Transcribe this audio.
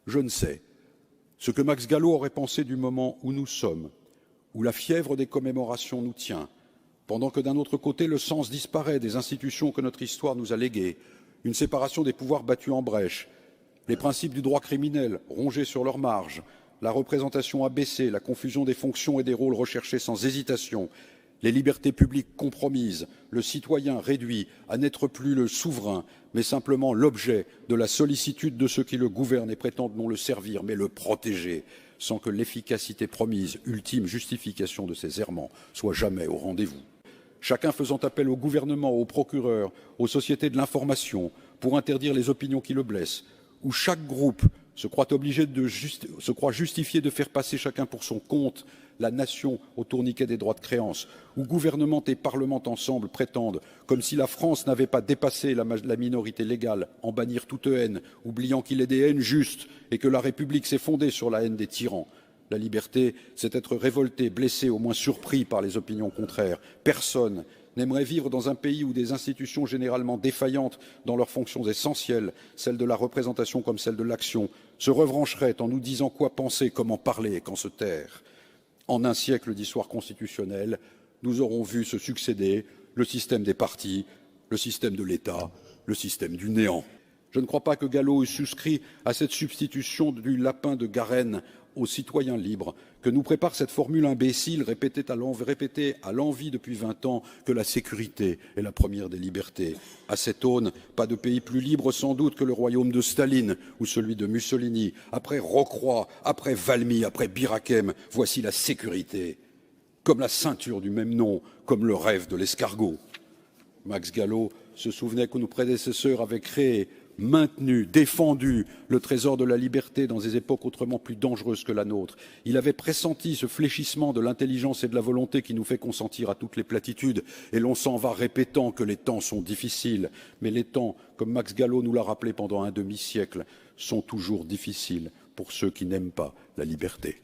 Je ne sais ce que Max Gallo aurait pensé du moment où nous sommes, où la fièvre des commémorations nous tient, pendant que d'un autre côté le sens disparaît des institutions que notre histoire nous a léguées, une séparation des pouvoirs battue en brèche, les principes du droit criminel rongés sur leur marge, la représentation abaissée, la confusion des fonctions et des rôles recherchés sans hésitation, les libertés publiques compromises, le citoyen réduit à n'être plus le souverain, mais simplement l'objet de la sollicitude de ceux qui le gouvernent et prétendent non le servir, mais le protéger, sans que l'efficacité promise, ultime justification de ces errements, soit jamais au rendez-vous. Chacun faisant appel au gouvernement, aux procureurs, aux sociétés de l'information, pour interdire les opinions qui le blessent, où chaque groupe se croit justifié de faire passer chacun pour son compte la nation au tourniquet des droits de créance, où gouvernement et parlement ensemble prétendent, comme si la France n'avait pas dépassé la minorité légale, en bannir toute haine, oubliant qu'il est des haines justes et que la République s'est fondée sur la haine des tyrans. La liberté, c'est être révolté, blessé, au moins surpris par les opinions contraires. Personne n'aimerait vivre dans un pays où des institutions généralement défaillantes dans leurs fonctions essentielles, celles de la représentation comme celles de l'action, se retrancheraient en nous disant quoi penser, comment parler et quand se taire. En un siècle d'histoire constitutionnelle, nous aurons vu se succéder le système des partis, le système de l'État, le système du néant. Je ne crois pas que Gallo ait souscrit à cette substitution du lapin de Garenne aux citoyens libres, que nous prépare cette formule imbécile répétée à l'envi depuis 20 ans que la sécurité est la première des libertés. À cette aune, pas de pays plus libre sans doute que le royaume de Staline ou celui de Mussolini. Après Rocroi, après Valmy, après Bir Hakeim, voici la sécurité, comme la ceinture du même nom, comme le rêve de l'escargot. Max Gallo se souvenait que nos prédécesseurs avaient créé, maintenu, défendu le trésor de la liberté dans des époques autrement plus dangereuses que la nôtre. Il avait pressenti ce fléchissement de l'intelligence et de la volonté qui nous fait consentir à toutes les platitudes, et l'on s'en va répétant que les temps sont difficiles. Mais les temps, comme Max Gallo nous l'a rappelé pendant un demi-siècle, sont toujours difficiles pour ceux qui n'aiment pas la liberté.